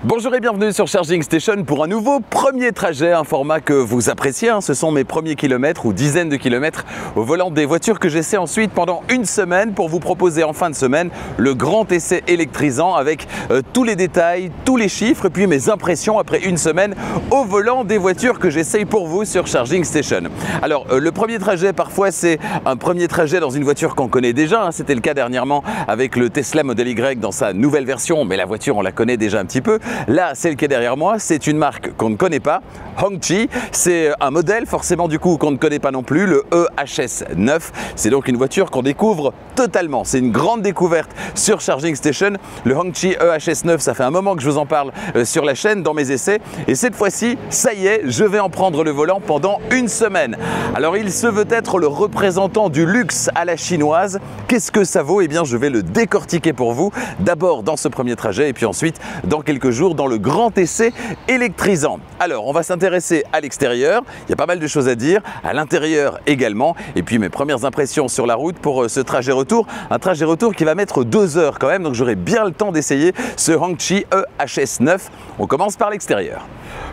Bonjour et bienvenue sur Charging Station pour un nouveau premier trajet, un format que vous appréciez. Ce sont mes premiers kilomètres ou dizaines de kilomètres au volant des voitures que j'essaie ensuite pendant une semaine pour vous proposer en fin de semaine le grand essai électrisant avec tous les détails, tous les chiffres et puis mes impressions après une semaine au volant des voitures que j'essaye pour vous sur Charging Station. Alors le premier trajet parfois c'est un premier trajet dans une voiture qu'on connaît déjà. C'était le cas dernièrement avec le Tesla Model Y dans sa nouvelle version, mais la voiture on la connaît déjà un petit peu. Là, celle qui est derrière moi, c'est une marque qu'on ne connaît pas, Hongqi. C'est un modèle forcément du coup qu'on ne connaît pas non plus, le EHS9. C'est donc une voiture qu'on découvre totalement. C'est une grande découverte sur Charging Station. Le Hongqi EHS9, ça fait un moment que je vous en parle sur la chaîne, dans mes essais. Et cette fois-ci, ça y est, je vais en prendre le volant pendant une semaine. Alors, il se veut être le représentant du luxe à la chinoise. Qu'est-ce que ça vaut? Eh bien, je vais le décortiquer pour vous. D'abord dans ce premier trajet et puis ensuite dans quelques jours dans le grand essai électrisant. Alors, on va s'intéresser à l'extérieur. Il y a pas mal de choses à dire, à l'intérieur également. Et puis mes premières impressions sur la route pour ce trajet retour. Un trajet retour qui va mettre 2 heures quand même, donc j'aurai bien le temps d'essayer ce Hongqi EHS9. On commence par l'extérieur.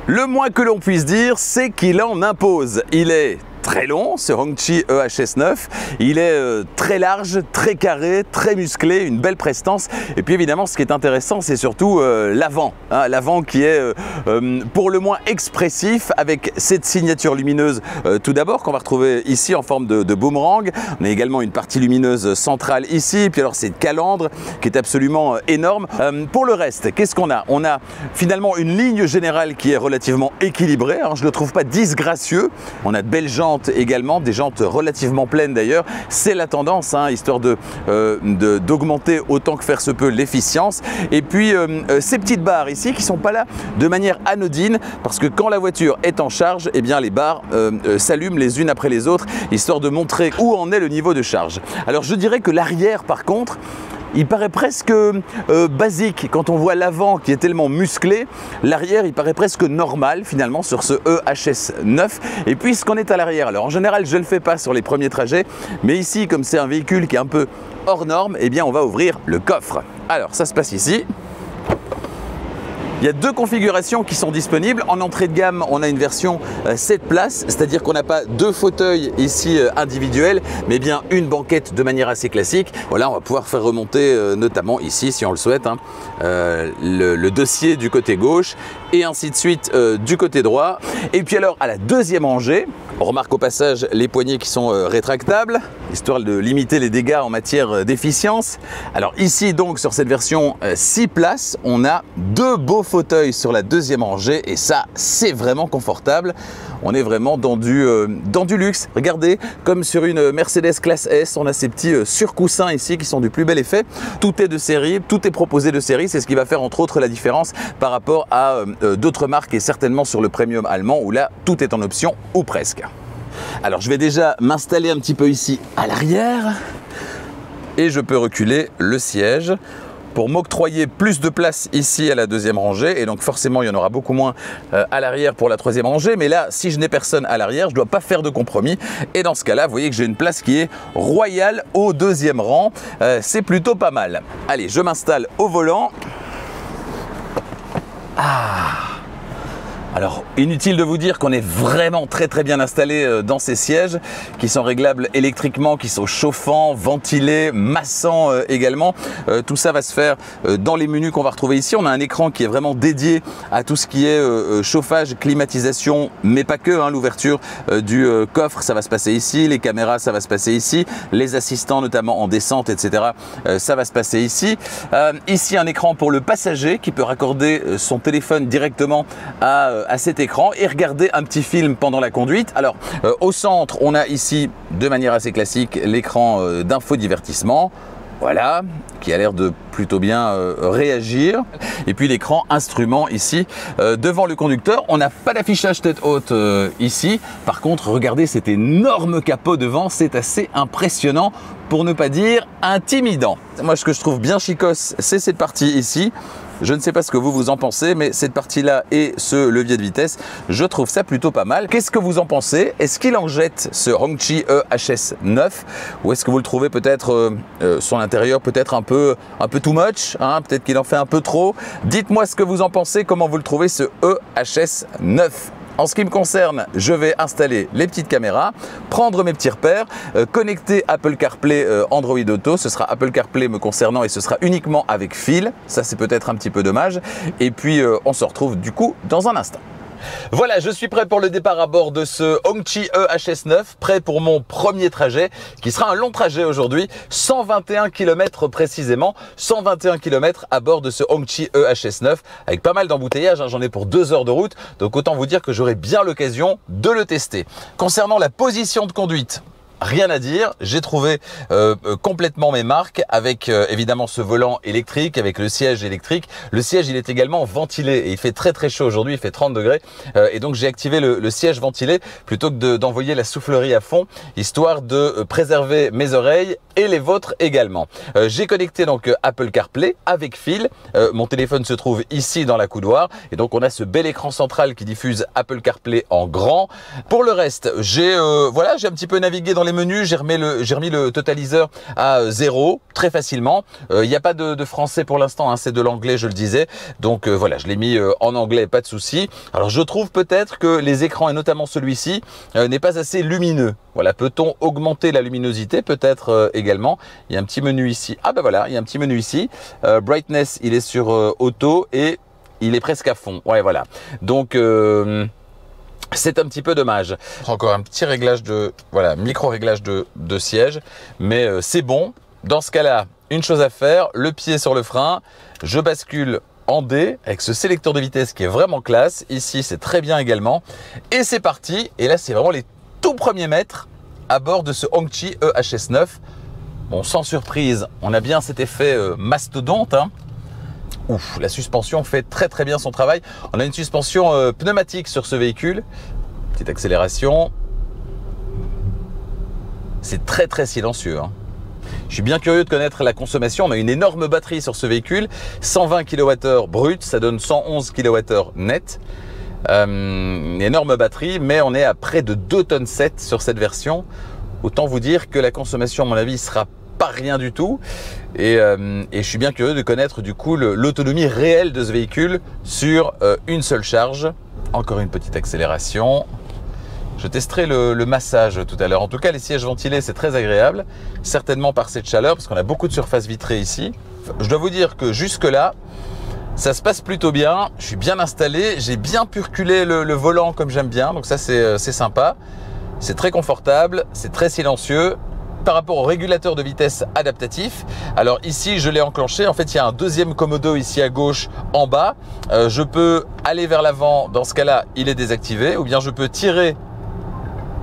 Le moins que l'on puisse dire, c'est qu'il en impose. Il est très long, ce Hongqi EHS9. Il est très large, très carré, très musclé, une belle prestance. Et puis évidemment, ce qui est intéressant, c'est surtout l'avant. L'avant qui est pour le moins expressif avec cette signature lumineuse tout d'abord qu'on va retrouver ici en forme de boomerang. On a également une partie lumineuse centrale ici. Et puis alors cette calandre qui est absolument énorme. Pour le reste, qu'est-ce qu'on a? On a finalement une ligne générale qui est relativement équilibrée. Je ne le trouve pas disgracieux. On a de belles jantes également, des jantes relativement pleines d'ailleurs. C'est la tendance, histoire d'augmenter autant que faire se peut l'efficience. Et puis ces petites barres ici qui ne sont pas là de manière anodine, parce que quand la voiture est en charge, eh bien les barres s'allument les unes après les autres, histoire de montrer où en est le niveau de charge. Alors je dirais que l'arrière par contre, il paraît presque basique. Quand on voit l'avant qui est tellement musclé, l'arrière il paraît presque normal finalement sur ce EHS9. Et puisqu'on est à l'arrière, alors en général je ne le fais pas sur les premiers trajets, mais ici comme c'est un véhicule qui est un peu hors norme, eh bien on va ouvrir le coffre. Alors ça se passe ici. Il y a 2 configurations qui sont disponibles. En entrée de gamme, on a une version 7 places, c'est-à-dire qu'on n'a pas 2 fauteuils ici individuels, mais bien une banquette de manière assez classique. Voilà, on va pouvoir faire remonter notamment ici, si on le souhaite, le dossier du côté gauche et ainsi de suite du côté droit. Et puis alors, à la deuxième rangée, on remarque au passage les poignées qui sont rétractables, histoire de limiter les dégâts en matière d'efficience. Alors ici donc sur cette version 6 places, on a 2 beaux fauteuils sur la deuxième rangée et ça c'est vraiment confortable. On est vraiment dans du luxe. Regardez, comme sur une Mercedes classe S, on a ces petits surcoussins ici qui sont du plus bel effet. Tout est de série, tout est proposé de série. C'est ce qui va faire entre autres la différence par rapport à d'autres marques et certainement sur le premium allemand où là tout est en option ou presque. Alors je vais déjà m'installer un petit peu ici à l'arrière et je peux reculer le siège pour m'octroyer plus de place ici à la deuxième rangée, et donc forcément il y en aura beaucoup moins à l'arrière pour la troisième rangée, mais là si je n'ai personne à l'arrière, je ne dois pas faire de compromis, et dans ce cas là vous voyez que j'ai une place qui est royale au deuxième rang. C'est plutôt pas mal. Allez, je m'installe au volant. Alors, inutile de vous dire qu'on est vraiment très bien installé dans ces sièges qui sont réglables électriquement, qui sont chauffants, ventilés, massants également. Tout ça va se faire dans les menus qu'on va retrouver ici. On a un écran qui est vraiment dédié à tout ce qui est chauffage, climatisation, mais pas que. L'ouverture du coffre, ça va se passer ici. Les caméras, ça va se passer ici. Les assistants, notamment en descente, etc., ça va se passer ici. Ici, un écran pour le passager qui peut raccorder son téléphone directement à cet écran et regarder un petit film pendant la conduite. Alors au centre on a ici de manière assez classique l'écran d'infodivertissement, voilà, qui a l'air de plutôt bien réagir, et puis l'écran instrument ici devant le conducteur. On n'a pas d'affichage tête haute ici, par contre regardez cet énorme capot devant, c'est assez impressionnant pour ne pas dire intimidant. Moi ce que je trouve bien chicos, c'est cette partie ici Je ne sais pas ce que vous en pensez, mais cette partie-là et ce levier de vitesse, je trouve ça plutôt pas mal. Qu'est-ce que vous en pensez? Est-ce qu'il en jette ce Hongqi EHS9 ou est-ce que vous le trouvez peut-être son intérieur peut-être un peu too much, hein? Peut-être qu'il en fait un peu trop. Dites-moi ce que vous en pensez, comment vous le trouvez ce EHS9. En ce qui me concerne, je vais installer les petites caméras, prendre mes petits repères, connecter Apple CarPlay, Android Auto. Ce sera Apple CarPlay me concernant et ce sera uniquement avec fil. Ça, c'est peut-être un petit peu dommage. Et puis, on se retrouve du coup dans un instant. Voilà, je suis prêt pour le départ à bord de ce Hongqi EHS9, prêt pour mon premier trajet, qui sera un long trajet aujourd'hui, 121 km précisément, 121 km à bord de ce Hongqi EHS9, avec pas mal d'embouteillages, hein, j'en ai pour 2 heures de route, donc autant vous dire que j'aurai bien l'occasion de le tester. Concernant la position de conduite, rien à dire, j'ai trouvé complètement mes marques avec évidemment ce volant électrique, avec le siège électrique. Le siège, il est également ventilé et il fait très très chaud aujourd'hui, il fait 30 degrés et donc j'ai activé le siège ventilé plutôt que d'envoyer la soufflerie à fond, histoire de préserver mes oreilles et les vôtres également. J'ai connecté donc Apple CarPlay avec fil. Mon téléphone se trouve ici dans la coudoir et donc on a ce bel écran central qui diffuse Apple CarPlay en grand. Pour le reste, j'ai un petit peu navigué dans les menus, j'ai remis le totaliseur à 0 très facilement. Il n'y a pas de français pour l'instant, hein, c'est de l'anglais, je le disais. Donc voilà, je l'ai mis en anglais, pas de souci. Alors je trouve peut-être que les écrans, et notamment celui-ci, n'est pas assez lumineux. Voilà, peut-on augmenter la luminosité? Peut-être également. Il y a un petit menu ici. Ah ben voilà, il y a un petit menu ici. Brightness, il est sur auto et il est presque à fond. Ouais, voilà. Donc c'est un petit peu dommage. Encore un petit réglage micro-réglage de siège, mais c'est bon. Dans ce cas-là, une chose à faire, le pied sur le frein, je bascule en D avec ce sélecteur de vitesse qui est vraiment classe. Ici, c'est très bien également. Et c'est parti. Et là, c'est vraiment les tout premiers mètres à bord de ce Hongqi EHS9. Bon, sans surprise, on a bien cet effet mastodonte, hein. Ouf, la suspension fait très très bien son travail. On a une suspension pneumatique sur ce véhicule. Petite accélération. C'est très très silencieux, hein. Je suis bien curieux de connaître la consommation. On a une énorme batterie sur ce véhicule. 120 kWh brut, ça donne 111 kWh net. Une énorme batterie, mais on est à près de 2,7 tonnes sur cette version. Autant vous dire que la consommation, à mon avis, sera pas rien du tout et je suis bien curieux de connaître du coup l'autonomie réelle de ce véhicule sur une seule charge. Encore une petite accélération. Je testerai le massage tout à l'heure. En tout cas, les sièges ventilés, c'est très agréable, certainement par cette chaleur parce qu'on a beaucoup de surface vitrée ici. Je dois vous dire que jusque là ça se passe plutôt bien, je suis bien installé, j'ai bien pu reculer le volant comme j'aime bien, donc ça c'est sympa, c'est très confortable, c'est très silencieux. Par rapport au régulateur de vitesse adaptatif, alors ici je l'ai enclenché, en fait il y a un deuxième commodo ici à gauche en bas, je peux aller vers l'avant, dans ce cas là il est désactivé, ou bien je peux tirer,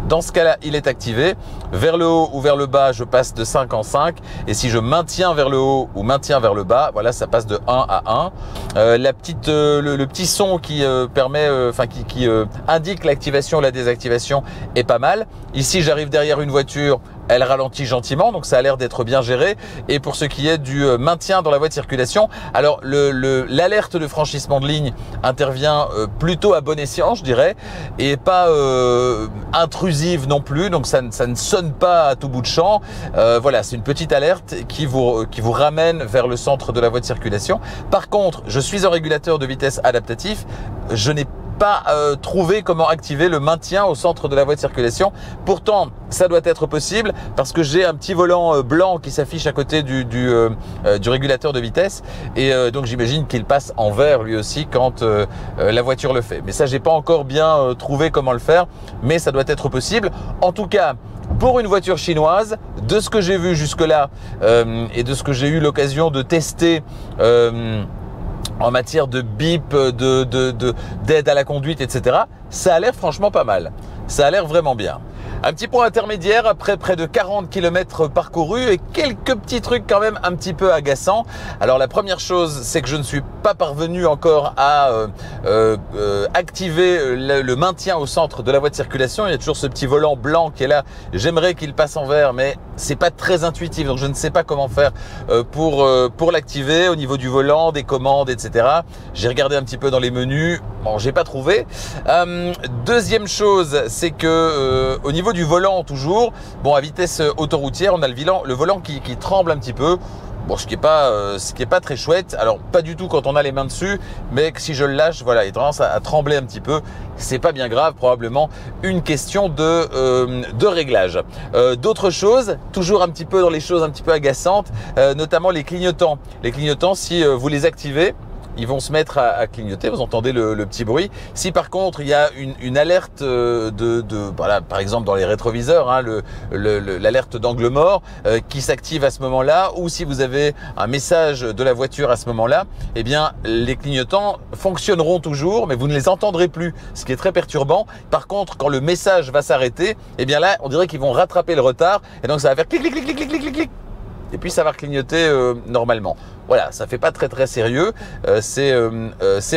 dans ce cas là il est activé, vers le haut ou vers le bas je passe de 5 en 5 et si je maintiens vers le haut ou maintiens vers le bas, voilà ça passe de 1 à 1. Le petit son qui indique l'activation ou la désactivation est pas mal. Ici j'arrive derrière une voiture, elle ralentit gentiment, donc ça a l'air d'être bien géré. Et pour ce qui est du maintien dans la voie de circulation, alors l'alerte de franchissement de ligne intervient plutôt à bon escient, je dirais, et pas intrusive non plus, donc ça ne sonne pas à tout bout de champ. Voilà, c'est une petite alerte qui vous ramène vers le centre de la voie de circulation. Par contre, je suis un régulateur de vitesse adaptatif, je n'ai pas trouvé comment activer le maintien au centre de la voie de circulation. Pourtant, ça doit être possible parce que j'ai un petit volant blanc qui s'affiche à côté du régulateur de vitesse et donc j'imagine qu'il passe en vert lui aussi quand la voiture le fait. Mais ça, j'ai pas encore bien trouvé comment le faire, mais ça doit être possible. En tout cas, pour une voiture chinoise, de ce que j'ai vu jusque-là et de ce que j'ai eu l'occasion de tester en matière de bip, d'aide à la conduite, etc. Ça a l'air franchement pas mal. Ça a l'air vraiment bien. Un petit point intermédiaire après près de 40 km parcourus et quelques petits trucs quand même un petit peu agaçants. Alors la première chose, c'est que je ne suis pas parvenu encore à activer le maintien au centre de la voie de circulation. Il y a toujours ce petit volant blanc qui est là. J'aimerais qu'il passe en vert, mais c'est pas très intuitif, donc je ne sais pas comment faire pour l'activer au niveau du volant, des commandes, etc. J'ai regardé un petit peu dans les menus, bon, j'ai pas trouvé. Deuxième chose, c'est que au niveau du volant toujours, bon, à vitesse autoroutière, on a le volant qui tremble un petit peu. Bon, ce qui est pas très chouette. Alors pas du tout quand on a les mains dessus, mais si je le lâche, voilà, il a tendance à trembler un petit peu. C'est pas bien grave, probablement une question de réglage. D'autres choses, toujours un petit peu dans les choses un petit peu agaçantes, notamment les clignotants. Les clignotants, si vous les activez, ils vont se mettre à clignoter, vous entendez le petit bruit. Si par contre il y a une alerte voilà, par exemple dans les rétroviseurs, hein, l'alerte d'angle mort qui s'active à ce moment-là, ou si vous avez un message de la voiture à ce moment-là, eh bien les clignotants fonctionneront toujours, mais vous ne les entendrez plus, ce qui est très perturbant. Par contre, quand le message va s'arrêter, eh bien là, on dirait qu'ils vont rattraper le retard, et donc ça va faire clic, clic, clic, clic, clic, clic, clic. Et puis ça va clignoter normalement. Voilà, ça fait pas très sérieux, c'est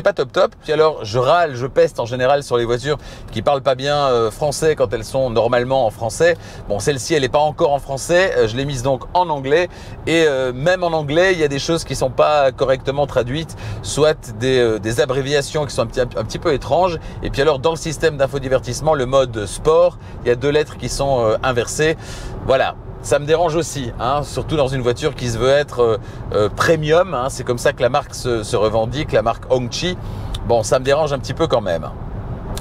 pas top. Puis alors je râle, je peste en général sur les voitures qui parlent pas bien français quand elles sont normalement en français. Bon, celle-ci elle est pas encore en français, je l'ai mise donc en anglais, et même en anglais il y a des choses qui sont pas correctement traduites, soit des abréviations qui sont un petit peu étranges. Et puis alors dans le système d'infodivertissement, le mode sport, il y a 2 lettres qui sont inversées. Voilà. Ça me dérange aussi, hein, surtout dans une voiture qui se veut être premium, hein, c'est comme ça que la marque se revendique, la marque Hongqi. Bon, ça me dérange un petit peu quand même.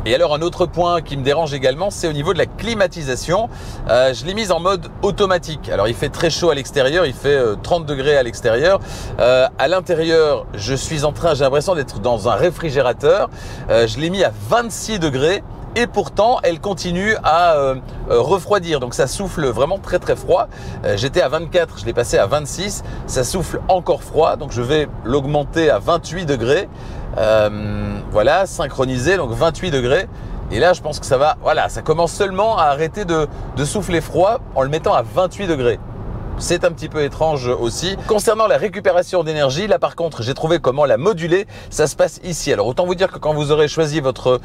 Et alors un autre point qui me dérange également, c'est au niveau de la climatisation. Je l'ai mise en mode automatique. Alors il fait très chaud à l'extérieur, il fait 30 degrés à l'extérieur. À l'intérieur, j'ai l'impression d'être dans un réfrigérateur. Je l'ai mis à 26 degrés. Et pourtant, elle continue à refroidir. Donc ça souffle vraiment très froid. J'étais à 24, je l'ai passé à 26. Ça souffle encore froid. Donc je vais l'augmenter à 28 degrés. Voilà, synchronisé, donc 28 degrés. Et là, je pense que ça va, voilà, ça commence seulement à arrêter de souffler froid en le mettant à 28 degrés. C'est un petit peu étrange aussi. Concernant la récupération d'énergie, là par contre, j'ai trouvé comment la moduler. Ça se passe ici. Alors autant vous dire que quand vous aurez choisi votre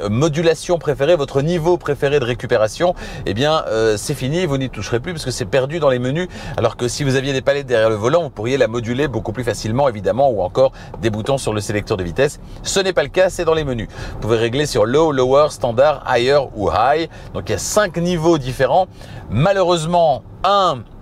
modulation préférée, votre niveau préféré de récupération, eh bien c'est fini, vous n'y toucherez plus parce que c'est perdu dans les menus. Alors que si vous aviez des palettes derrière le volant, vous pourriez la moduler beaucoup plus facilement évidemment, ou encore des boutons sur le sélecteur de vitesse. Ce n'est pas le cas, c'est dans les menus. Vous pouvez régler sur Low, Lower, Standard, Higher ou High. Donc il y a 5 niveaux différents. Malheureusement,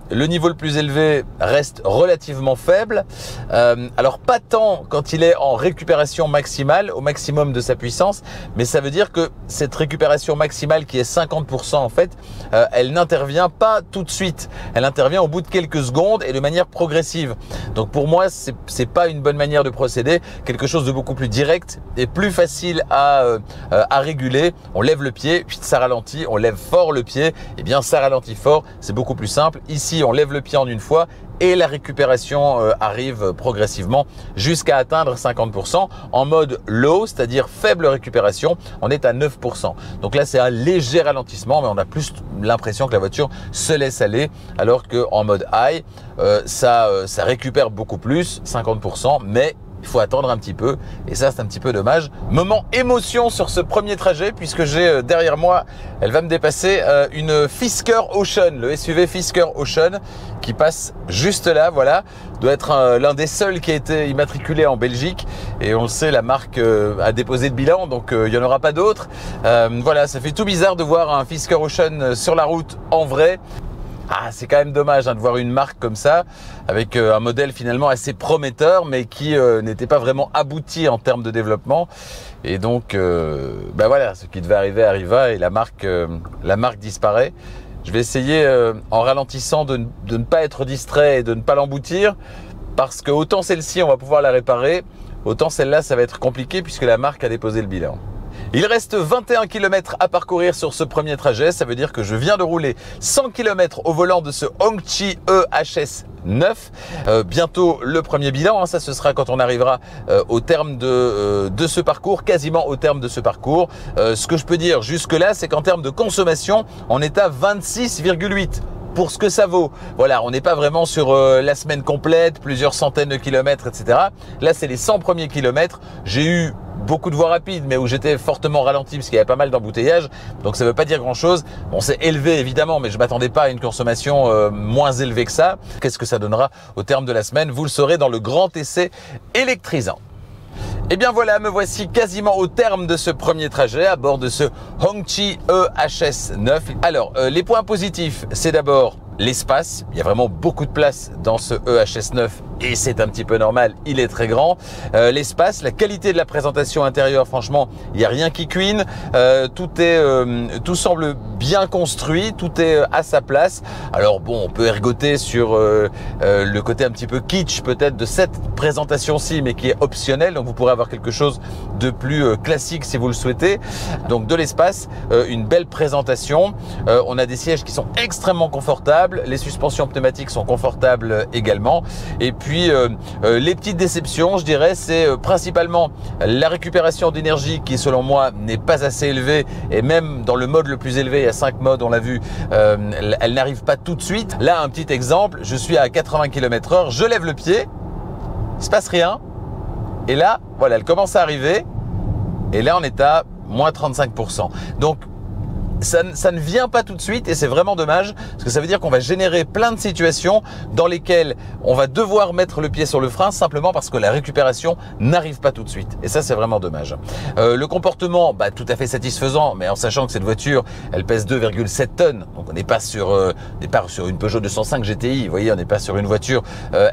le niveau le plus élevé reste relativement faible. Alors pas tant quand il est en récupération maximale, au maximum de sa puissance, mais ça veut dire que cette récupération maximale qui est 50% en fait, elle n'intervient pas tout de suite. Elle intervient au bout de quelques secondes et de manière progressive. Donc pour moi, c'est pas une bonne manière de procéder. Quelque chose de beaucoup plus direct et plus facile à réguler. On lève le pied, puis ça ralentit. On lève fort le pied, et bien ça ralentit fort. C'est beaucoup plus simple. Ici, on lève le pied en une fois et la récupération arrive progressivement jusqu'à atteindre 50%. En mode low, c'est-à-dire faible récupération, on est à 9%. Donc là, c'est un léger ralentissement, mais on a plus l'impression que la voiture se laisse aller, alors qu'en mode high, ça récupère beaucoup plus, 50%, mais il faut attendre un petit peu et ça c'est un petit peu dommage. Moment émotion sur ce premier trajet puisque j'ai derrière moi, elle va me dépasser, une Fisker Ocean, le SUV Fisker Ocean qui passe juste là, voilà. Doit être l'un des seuls qui a été immatriculé en Belgique et on le sait, la marque a déposé de bilan, donc il n'y en aura pas d'autres. Voilà, ça fait tout bizarre de voir un Fisker Ocean sur la route en vrai. Ah, c'est quand même dommage de voir une marque comme ça, avec un modèle finalement assez prometteur, mais qui n'était pas vraiment abouti en termes de développement. Et donc, ben voilà, ce qui devait arriver arriva et la marque disparaît. Je vais essayer, en ralentissant, de ne pas être distrait et de ne pas l'emboutir, parce que autant celle-ci, on va pouvoir la réparer, autant celle-là, ça va être compliqué puisque la marque a déposé le bilan. Il reste 21 km à parcourir sur ce premier trajet, ça veut dire que je viens de rouler 100 km au volant de ce Hongqi EHS 9. Bientôt le premier bilan, ça ce sera quand on arrivera au terme de ce parcours, quasiment au terme de ce parcours. Ce que je peux dire jusque là, c'est qu'en termes de consommation, on est à 26,8 pour ce que ça vaut. Voilà, on n'est pas vraiment sur la semaine complète, plusieurs centaines de kilomètres, etc. Là, c'est les 100 premiers kilomètres. J'ai eu beaucoup de voies rapides, mais où j'étais fortement ralenti parce qu'il y avait pas mal d'embouteillages. Donc ça ne veut pas dire grand-chose. Bon, c'est élevé évidemment, mais je m'attendais pas à une consommation moins élevée que ça. Qu'est-ce que ça donnera au terme de la semaine? Vous le saurez dans le grand essai électrisant. Et bien voilà, me voici quasiment au terme de ce premier trajet à bord de ce Hongqi EHS 9. Alors, les points positifs, c'est d'abord l'espace. Il y a vraiment beaucoup de place dans ce EHS 9 et c'est un petit peu normal, il est très grand. L'espace, la qualité de la présentation intérieure, franchement, il n'y a rien qui cuine. Tout semble bien construit, tout est à sa place. Alors bon, on peut ergoter sur le côté un petit peu kitsch peut-être de cette présentation-ci, mais qui est optionnel. Donc vous pourrez avoir quelque chose de plus classique si vous le souhaitez. Donc de l'espace, une belle présentation. On a des sièges qui sont extrêmement confortables. Les suspensions pneumatiques sont confortables également. Et puis les petites déceptions, je dirais, c'est principalement la récupération d'énergie qui selon moi n'est pas assez élevée, et même dans le mode le plus élevé, il y a 5 modes, on l'a vu, elle n'arrive pas tout de suite. Là, un petit exemple, je suis à 80 km/h, je lève le pied, il se passe rien, et là, voilà, elle commence à arriver, et là on est à moins 35%. Donc ça ne vient pas tout de suite et c'est vraiment dommage parce que ça veut dire qu'on va générer plein de situations dans lesquelles on va devoir mettre le pied sur le frein simplement parce que la récupération n'arrive pas tout de suite, et ça c'est vraiment dommage. Le comportement, tout à fait satisfaisant, mais en sachant que cette voiture elle pèse 2,7 tonnes, donc on n'est pas sur une Peugeot 205 GTI, vous voyez, on n'est pas sur une voiture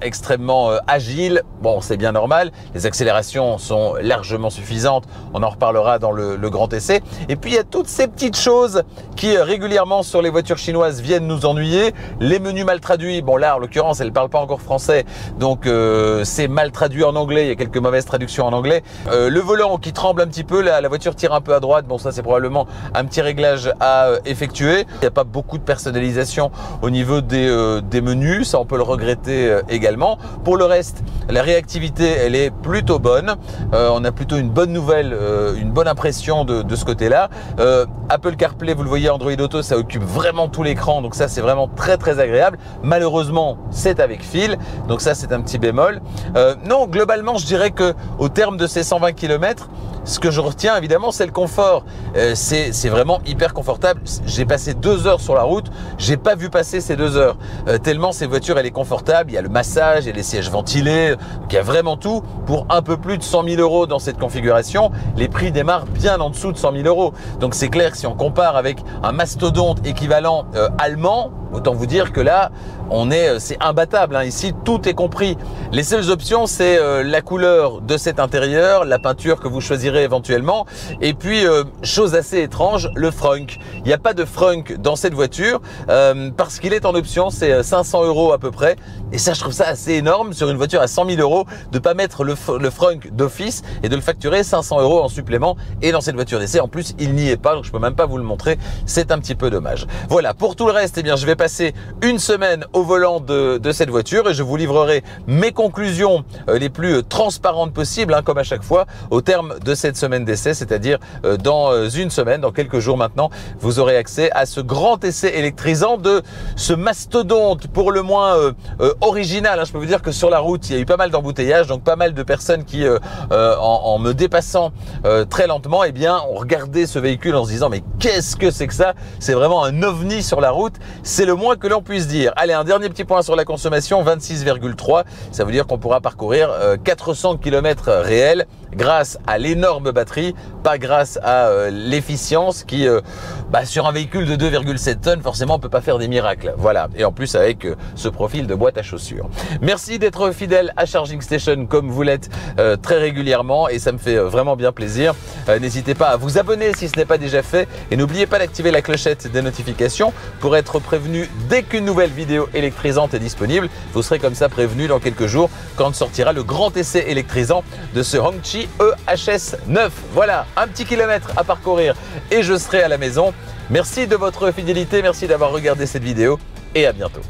extrêmement agile. Bon, c'est bien normal, les accélérations sont largement suffisantes, on en reparlera dans le grand essai. Et puis il y a toutes ces petites choses qui régulièrement sur les voitures chinoises viennent nous ennuyer. Les menus mal traduits, bon là en l'occurrence elle ne parle pas encore français, donc c'est mal traduit en anglais, il y a quelques mauvaises traductions en anglais. Le volant qui tremble un petit peu, la voiture tire un peu à droite, bon ça c'est probablement un petit réglage à effectuer. Il n'y a pas beaucoup de personnalisation au niveau des menus, ça on peut le regretter également. Pour le reste, la réactivité elle est plutôt bonne, on a plutôt une bonne nouvelle, une bonne impression de ce côté-là. Apple CarPlay, vous le voyez, Android Auto, ça occupe vraiment tout l'écran, donc ça c'est vraiment très très agréable. Malheureusement, c'est avec fil, donc ça c'est un petit bémol. Non, globalement, je dirais que au terme de ces 120 km, ce que je retiens évidemment, c'est le confort. C'est vraiment hyper confortable. J'ai passé 2 heures sur la route, j'ai pas vu passer ces 2 heures. Tellement cette voiture elle est confortable, il y a le massage, il y a les sièges ventilés, donc il y a vraiment tout. Pour un peu plus de 100 000 € dans cette configuration, les prix démarrent bien en dessous de 100 000 €. Donc c'est clair que si on compare avec un mastodonte équivalent allemand, autant vous dire que là, c'est imbattable, hein. Ici, tout est compris. Les seules options, c'est la couleur de cet intérieur, la peinture que vous choisirez éventuellement, et puis, chose assez étrange, le frunk. Il n'y a pas de frunk dans cette voiture, parce qu'il est en option, c'est 500 € à peu près, et ça, je trouve ça assez énorme sur une voiture à 100 000 € de pas mettre le frunk d'office et de le facturer 500 € en supplément, et dans cette voiture d'essai, en plus, il n'y est pas, donc je peux même pas vous le montrer, c'est un petit peu dommage. Voilà, pour tout le reste, eh bien, je vais passer une semaine au volant de cette voiture et je vous livrerai mes conclusions les plus transparentes possibles, hein, comme à chaque fois, au terme de cette semaine d'essai, c'est-à-dire dans une semaine, dans quelques jours maintenant, vous aurez accès à ce grand essai électrisant de ce mastodonte pour le moins original, hein. Je peux vous dire que sur la route, il y a eu pas mal d'embouteillages, donc pas mal de personnes qui, en me dépassant très lentement, eh bien, ont regardé ce véhicule en se disant mais qu'est-ce que c'est que ça? C'est vraiment un ovni sur la route, c'est le moins que l'on puisse dire. Allez, un dernier petit point sur la consommation, 26,3, ça veut dire qu'on pourra parcourir 400 km réels grâce à l'énorme batterie, pas grâce à l'efficience qui, sur un véhicule de 2,7 tonnes, forcément on peut pas faire des miracles. Voilà, et en plus avec ce profil de boîte à chaussures. Merci d'être fidèle à Charging Station comme vous l'êtes très régulièrement, et ça me fait vraiment bien plaisir. N'hésitez pas à vous abonner si ce n'est pas déjà fait, et n'oubliez pas d'activer la clochette des notifications pour être prévenu dès qu'une nouvelle vidéo électrisante est disponible. Vous serez comme ça prévenu dans quelques jours quand sortira le grand essai électrisant de ce Hongqi JEHS 9. Voilà, un petit kilomètre à parcourir et je serai à la maison. Merci de votre fidélité, merci d'avoir regardé cette vidéo et à bientôt.